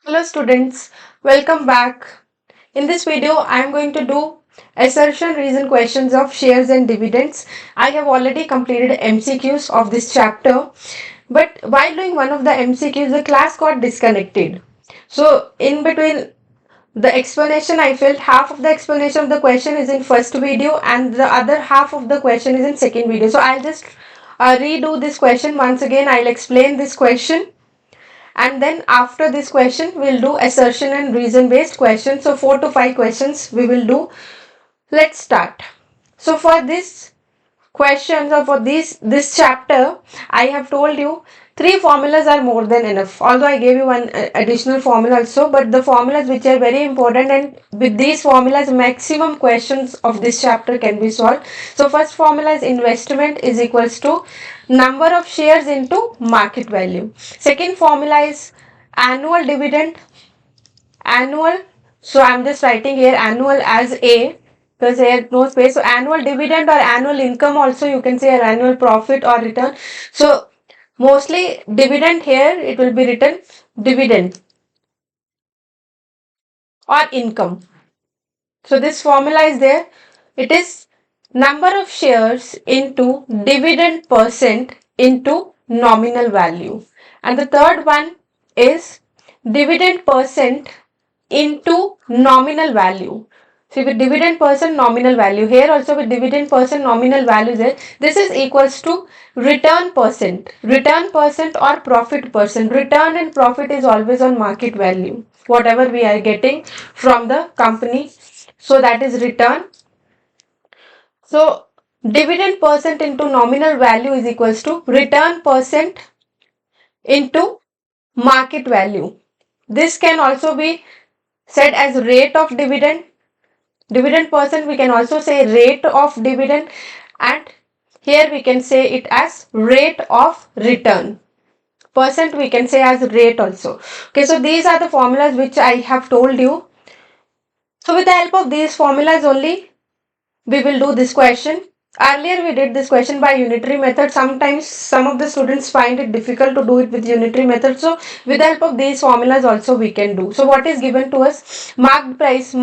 Hello students, welcome back. In this video, I am going to do assertion reason questions of shares and dividends. I have already completed MCQs of this chapter, but while doing one of the MCQs, the class got disconnected. So in between the explanation, I felt half of the explanation of the question is in first video and the other half of the question is in second video. So I'll just redo this question once again. I'll explain this question, and then after this question we'll do assertion and reason based questions. So 4 to 5 questions we will do. Let's start. So for this questions, or for this chapter, I have told you three formulas are more than enough, although I gave you one additional formula also, but the formulas which are very important, and with these formulas maximum questions of this chapter can be solved. So first formula is investment is equals to number of shares into market value. Second formula is annual dividend, annual, so I'm just writing here annual as A because here no space. So annual dividend or annual income also you can say, or annual profit or return. So mostly dividend, here it will be written dividend or income. So this formula is there. It is number of shares into dividend percent into nominal value. And the third one is dividend percent into nominal value. So with dividend percent nominal value, here also with dividend percent nominal value there, this is equals to return percent. Return percent or profit percent. Return and profit is always on market value, whatever we are getting from the company. So that is return. So dividend percent into nominal value is equals to return percent into market value. This can also be said as rate of dividend. Dividend percent we can also say rate of dividend, and here we can say it as rate of return. Percent we can say as rate also. Okay, so these are the formulas which I have told you. So with the help of these formulas only we will do this question. Earlier we did this question by unitary method. Sometimes some of the students find it difficult to do it with unitary method. So with the help of these formulas also we can do. So what is given to us? Marked price,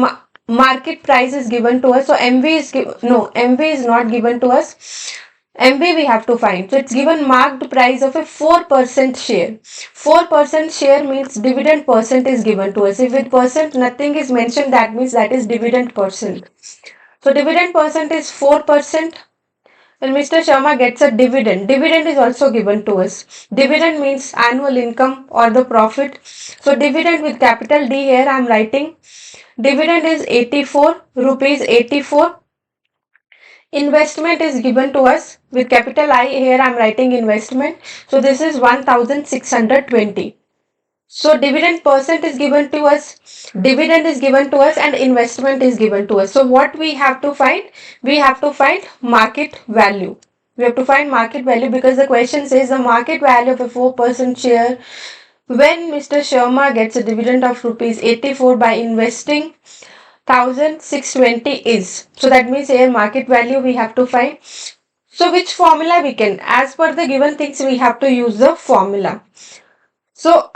market price is given to us. So MV is not given to us. MV we have to find. So it's given marked price of a 4% share. 4% share means dividend percent is given to us. If with percent nothing is mentioned, that means that is dividend percent. So dividend percent is 4%. When Mr. Sharma gets a dividend, dividend is also given to us. Dividend means annual income or the profit. So dividend with capital D, here I am writing. Dividend is 84 rupees 84. Investment is given to us with capital I, here I am writing investment. So this is 1620. So dividend percent is given to us, dividend is given to us, and investment is given to us. So what we have to find? We have to find market value. We have to find market value because the question says the market value of a 4% share when Mr. Sharma gets a dividend of rupees 84 by investing 1620 is. So that means here market value we have to find. So which formula we can? As per the given things we have to use the formula. So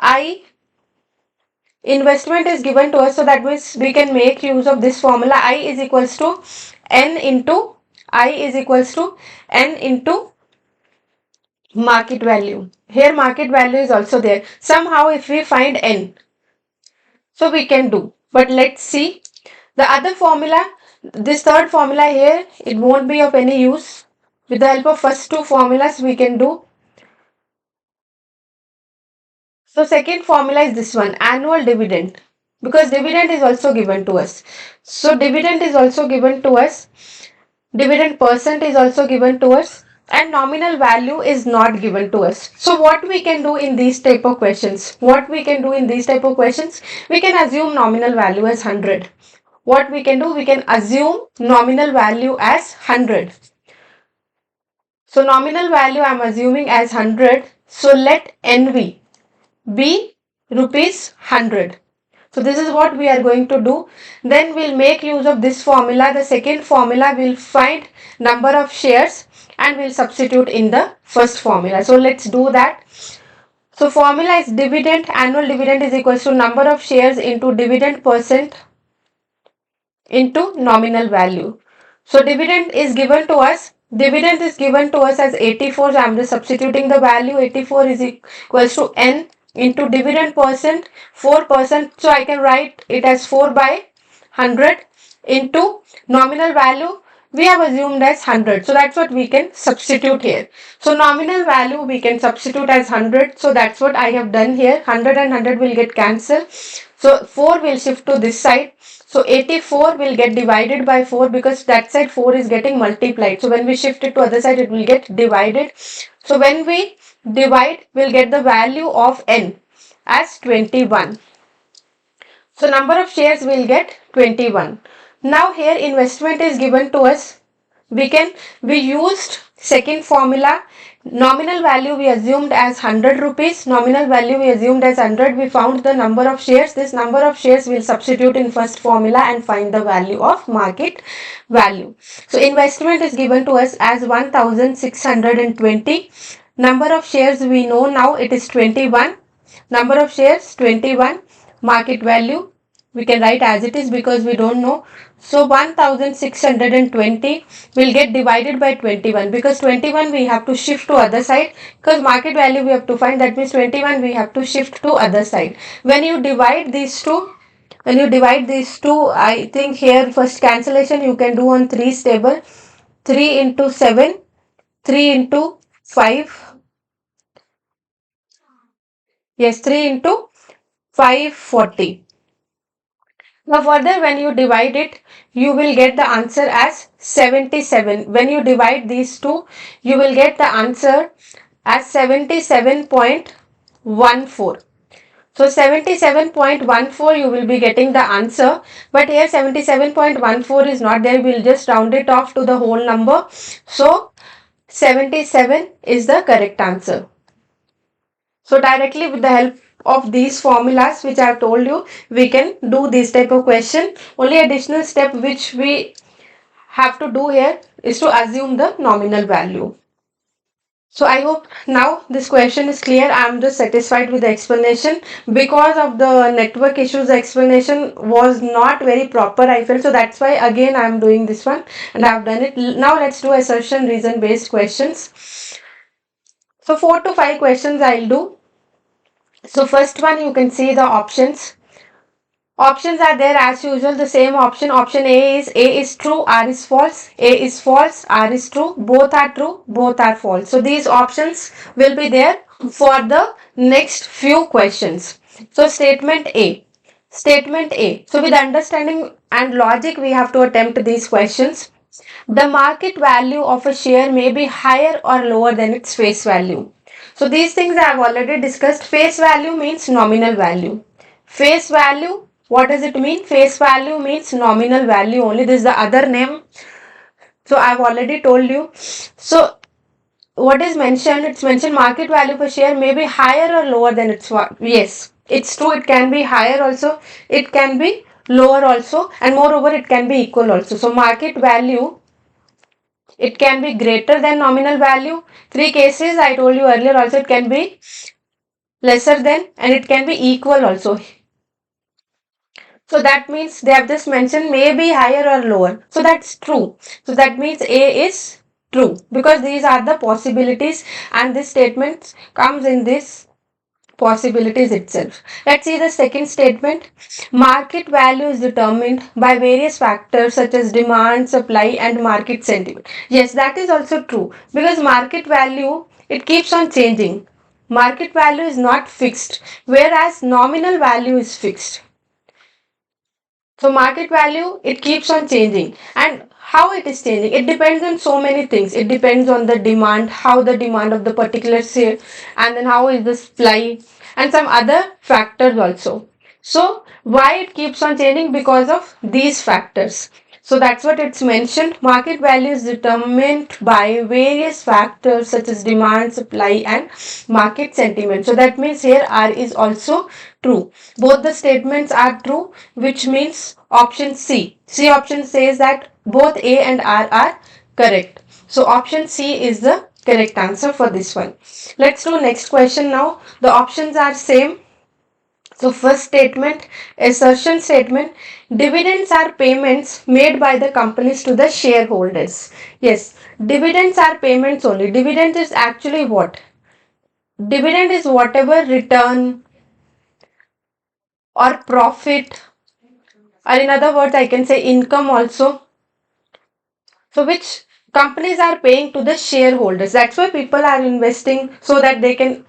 investment is given to us, so that means we can make use of this formula. I is equals to n into market value. Here market value is also there. Somehow if we find n, so we can do. But let's see the other formula. This third formula here, it won't be of any use. With the help of first two formulas we can do. So second formula is this one, annual dividend, because dividend is also given to us. So dividend is also given to us, dividend percent is also given to us, and nominal value is not given to us. So what we can do in these type of questions? We can assume nominal value as 100. What we can do? We can assume nominal value as 100. So nominal value I am assuming as 100. So let NV be rupees 100. So this is what we are going to do. Then we'll make use of this formula. The second formula will find number of shares and we'll substitute in the first formula. So let's do that. So formula is dividend, annual dividend is equals to number of shares into dividend percent into nominal value. So dividend is given to us. Dividend is given to us as 84. So I'm just substituting the value. 84 is equals to n into dividend percent, 4%. So I can write it as 4 by 100 into nominal value. We have assumed as 100. So that's what we can substitute here. So nominal value we can substitute as 100. So that's what I have done here. 100 and 100 will get cancelled. So 4 will shift to this side. So 84 will get divided by 4 because that side 4 is getting multiplied. So when we shift it to other side, it will get divided. So when we divide, we'll get the value of n as 21. So number of shares will get 21. Now here investment is given to us. We used second formula. Nominal value we assumed as 100 rupees. Nominal value we assumed as 100. We found the number of shares. This number of shares we'll substitute in first formula and find the value of market value. So investment is given to us as 1620. Number of shares we know now it is 21. Number of shares 21. Market value we can write as it is because we don't know. So 1620 will get divided by 21 because 21 we have to shift to other side because market value we have to find, that means 21 we have to shift to other side. When you divide these two, I think here first cancellation you can do on 3's table. 3 into 7, 3 into 5. Yes, 3 into 540. Now further when you divide it, you will get the answer as 77. When you divide these two, you will get the answer as 77.14. So 77.14 you will be getting the answer, but here 77.14 is not there. We will just round it off to the whole number. So 77 is the correct answer. So directly with the help of these formulas which I have told you, we can do this type of question. Only additional step which we have to do here is to assume the nominal value. So I hope now this question is clear. I am just satisfied with the explanation. Because of the network issues, the explanation was not very proper, I felt. So that's why again I am doing this one and I have done it. Now let's do assertion reason based questions. So 4 to 5 questions I'll do. So first one you can see the options. Options are there as usual, the same option. Option A is true, R is false. A is false, R is true. Both are true, both are false. So these options will be there for the next few questions. So statement A. Statement A. So with understanding and logic we have to attempt these questions. The market value of a share may be higher or lower than its face value. So these things I have already discussed. Face value means nominal value. Face value, what does it mean? Face value means nominal value only. This is the other name. So I have already told you. So what is mentioned? It's mentioned market value per share may be higher or lower than its value. Yes, it's true. It can be higher also. It can be lower also. And moreover, it can be equal also. So market value, it can be greater than nominal value. 3 cases I told you earlier also. It can be lesser than and it can be equal also. So that means they have just mentioned may be higher or lower. So that's true. So that means A is true because these are the possibilities and this statement comes in this possibilities itself. Let's see the second statement. Market value is determined by various factors such as demand, supply and market sentiment. Yes, that is also true because market value, it keeps on changing. Market value is not fixed, whereas nominal value is fixed. So market value, it keeps on changing. And how it is changing? It depends on so many things. It depends on the demand, how the demand of the particular share, and then how is the supply, and some other factors also. So why it keeps on changing? Because of these factors. So that's what it's mentioned. Market value is determined by various factors such as demand, supply and market sentiment. So that means here R is also true. Both the statements are true, which means option C. C option says that both A and R are correct. So option C is the correct answer for this one. Let's do next question now. The options are same. So first statement, assertion statement, dividends are payments made by the companies to the shareholders. Yes, dividends are payments only. Dividend is actually what? Dividend is whatever return or profit, or in other words I can say income also. So which companies are paying to the shareholders. That's why people are investing, so that they can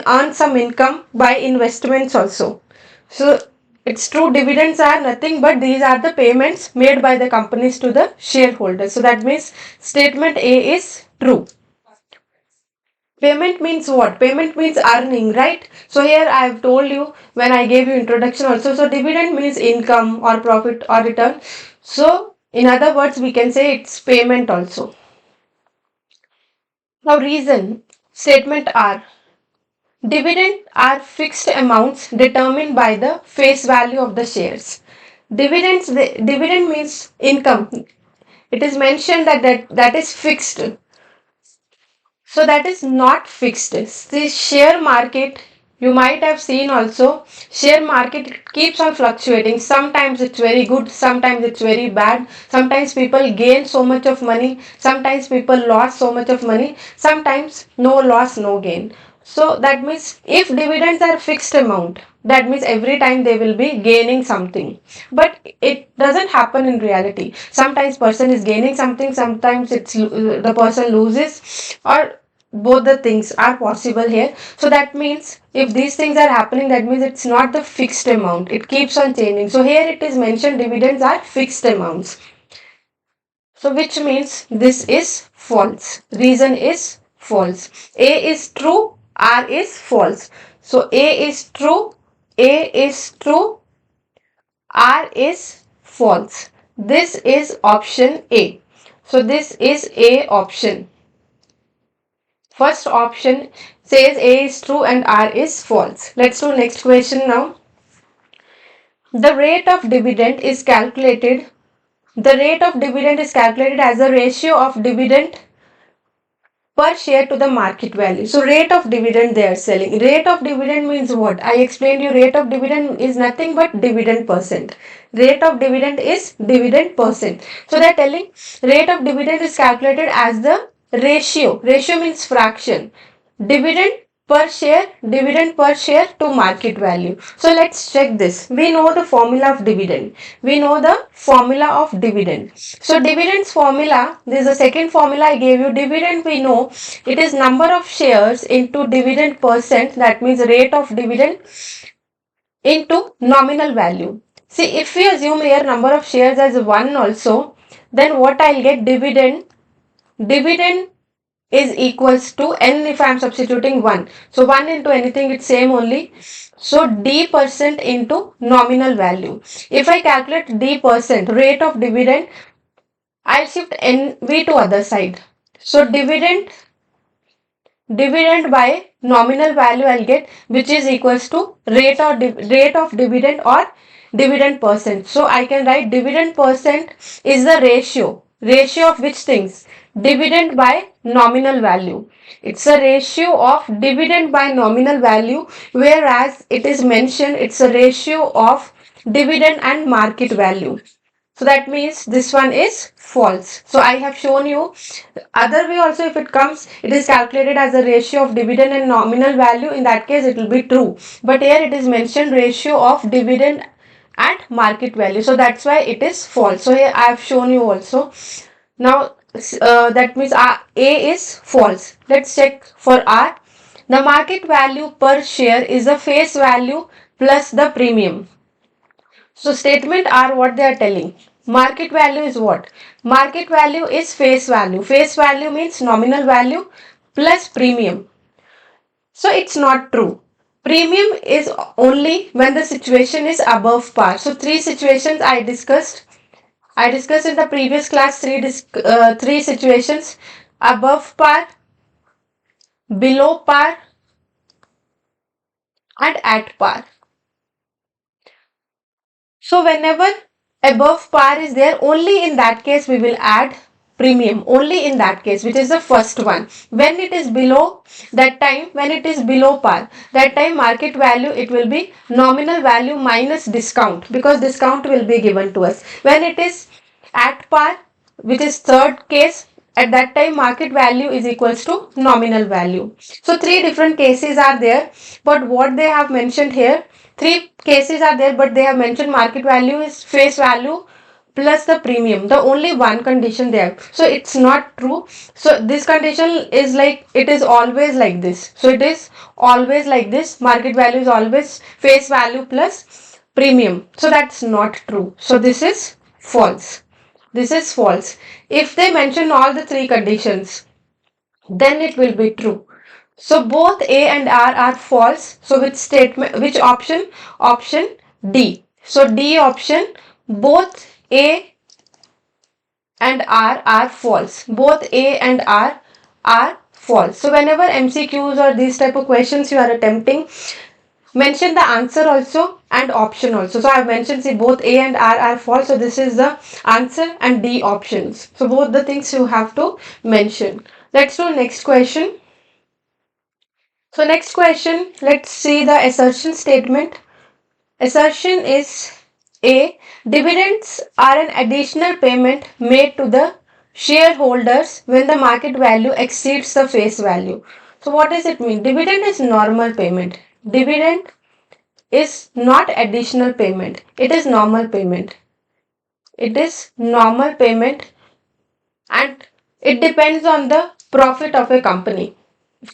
earn some income by investments also. So it's true, dividends are nothing but these are the payments made by the companies to the shareholders. So that means statement A is true. Payment means what? Payment means earning, right? So here I have told you when I gave you introduction also. So dividend means income or profit or return. So in other words, we can say it's payment also. Now reason, statement R. Dividend are fixed amounts determined by the face value of the shares. Dividend means income. It is mentioned that is fixed. So that is not fixed. The share market, you might have seen also, share market keeps on fluctuating. Sometimes it's very good, sometimes it's very bad. Sometimes people gain so much of money, sometimes people lost so much of money, sometimes no loss, no gain. So that means if dividends are fixed amount, that means every time they will be gaining something. But it doesn't happen in reality. Sometimes person is gaining something, sometimes the person loses, or both the things are possible here. So that means if these things are happening, that means it's not the fixed amount, it keeps on changing. So here it is mentioned dividends are fixed amounts, so which means this is false. Reason is false. A is true, R is false. So A is true, A is true, R is false. This is option A. So this is A option. First option says A is true and R is false. Let's do next question now. The rate of dividend is calculated. The rate of dividend is calculated as a ratio of dividend per share to the market value. So rate of dividend they are selling. Rate of dividend means what? I explained you, rate of dividend is nothing but dividend percent. Rate of dividend is dividend percent. So they are telling rate of dividend is calculated as the ratio. Ratio means fraction. Dividend dividend per share to market value. So let's check this. We know the formula of dividend. We know the formula of dividend. So dividends formula, this is the second formula I gave you. Dividend, we know it is number of shares into dividend percent, that means rate of dividend, into nominal value. See, if we assume here number of shares as 1 also, then what I'll get? Dividend is equals to n if I am substituting 1. So 1 into anything, it's same only. So d percent into nominal value. If I calculate d percent, rate of dividend, I'll shift nv to other side. So dividend by nominal value I'll get, which is equals to rate of dividend or dividend percent. So I can write dividend percent is the ratio of which things? Dividend by nominal value. It's a ratio of dividend by nominal value, whereas it is mentioned it's a ratio of dividend and market value. So that means this one is false. So I have shown you other way also. If it comes, it is calculated as a ratio of dividend and nominal value. In that case, it will be true. But here it is mentioned ratio of dividend and market value. So that's why it is false. So here I have shown you also. Now that means A is false. Let's check for R. The market value per share is the face value plus the premium. So statement are what they are telling. Market value is what? Market value is face value. Face value means nominal value plus premium. So it's not true. Premium is only when the situation is above par. So three situations I discussed. I discussed in the previous class three situations: above par, below par, and at par. So whenever above par is there, only in that case we will add premium only in that case, which is the first one. When it is below that time, when it is below par, that time market value, it will be nominal value minus discount, because discount will be given to us. When it is at par, which is third case, at that time market value is equals to nominal value. So three different cases are there, but what they have mentioned here, three cases are there, but they have mentioned market value is face value plus the premium, the only one condition there. So it's not true. So this condition is like, it is always like this. So it is always like this, market value is always face value plus premium. So that's not true. So this is false. This is false. If they mention all the three conditions, then it will be true. So both A and R are false. So which statement, which option? Option D. So D option, both A and R are false. Both A and R are false. So whenever MCQs or these type of questions you are attempting, mention the answer also and option also. So I have mentioned, see, both A and R are false. So this is the answer and D options. So both the things you have to mention. Let's do next question. So next question, let's see the assertion statement. Assertion is A. Dividends are an additional payment made to the shareholders when the market value exceeds the face value. So what does it mean? Dividend is normal payment. Dividend is not additional payment. It is normal payment. It is normal payment, and it depends on the profit of a company.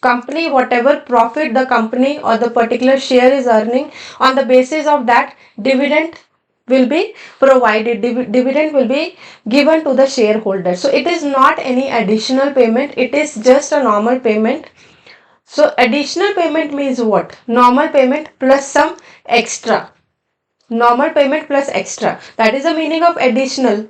Company, whatever profit the company or the particular share is earning, on the basis of that, dividend will be provided, dividend will be given to the shareholder. So it is not any additional payment, it is just a normal payment. So additional payment means what? Normal payment plus some extra. Normal payment plus extra, that is the meaning of additional.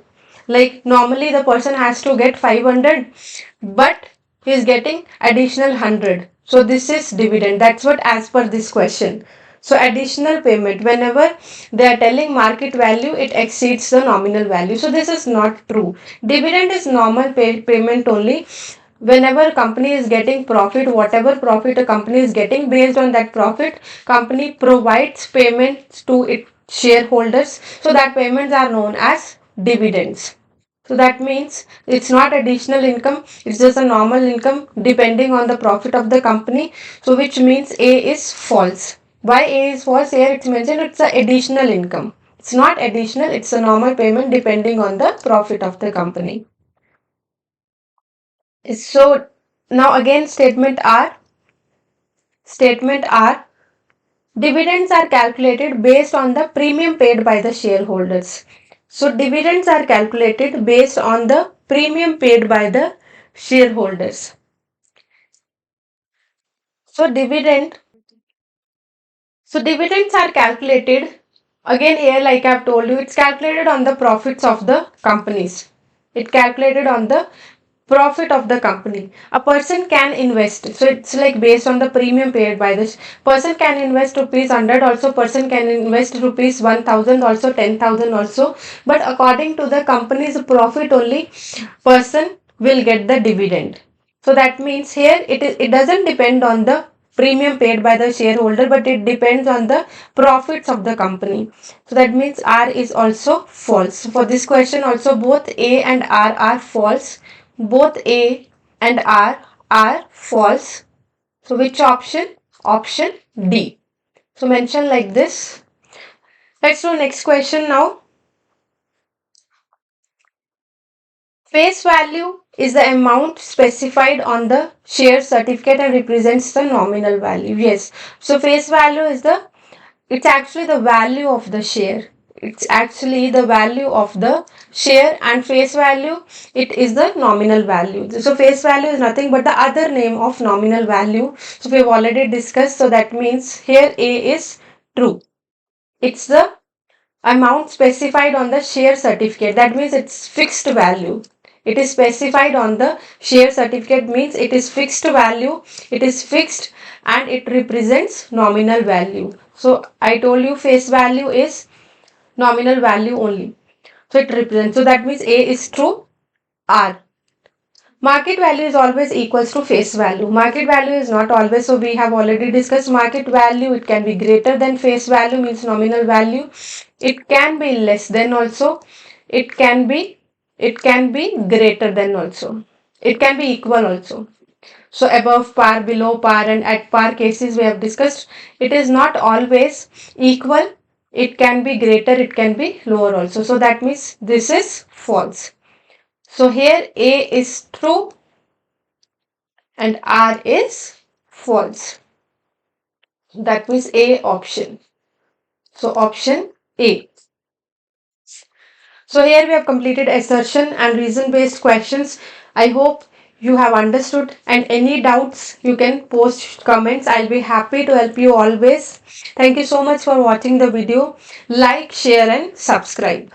Like normally the person has to get 500, but he is getting additional 100. So this is dividend. That's what as per this question. So additional payment, whenever they are telling market value, it exceeds the nominal value. So this is not true. Dividend is normal payment only. Whenever company is getting profit, whatever profit a company is getting, based on that profit, company provides payments to its shareholders. So that payments are known as dividends. So that means it's not additional income, it's just a normal income depending on the profit of the company. So which means A is false. Why A is false? Here it's mentioned it's an additional income. It's not additional, it's a normal payment depending on the profit of the company. So now again statement R. Statement R. Dividends are calculated based on the premium paid by the shareholders. So dividends are calculated based on the premium paid by the shareholders. So dividends are calculated, again here like I have told you, it's calculated on the profits of the companies. It calculated on the profit of the company. A person can invest, so it's like based on the premium paid by this person, can invest rupees 100 also, person can invest rupees 1000 also, 10,000 also, but according to the company's profit only, person will get the dividend. So that means here it doesn't depend on the premium paid by the shareholder, but it depends on the profits of the company. So that means R is also false. For this question also, both A and R are false. Both A and R are false. So which option? Option D. So mention like this. Let's do next question now. Face value is the amount specified on the share certificate and represents the nominal value. Yes. So face value is it's actually the value of the share. It's actually the value of the share, and face value, it is the nominal value. So face value is nothing but the other name of nominal value. So we have already discussed. So that means here A is true. It's the amount specified on the share certificate. That means it's fixed value. It is specified on the share certificate means it is fixed value. It is fixed and it represents nominal value. So I told you face value is nominal value only. So it represents. So that means A is true. R. Market value is always equals to face value. Market value is not always, so we have already discussed market value. It can be greater than face value, means nominal value. It can be less than also. It can be greater than also. It can be equal also. So above par, below par, and at par cases we have discussed. It is not always equal. It can be greater, it can be lower also. So that means this is false. So here A is true and R is false. That means A option. So option A. So here we have completed assertion and reason based questions. I hope you have understood, and any doubts you can post comments. I'll be happy to help you always. Thank you so much for watching the video. Like, share and subscribe.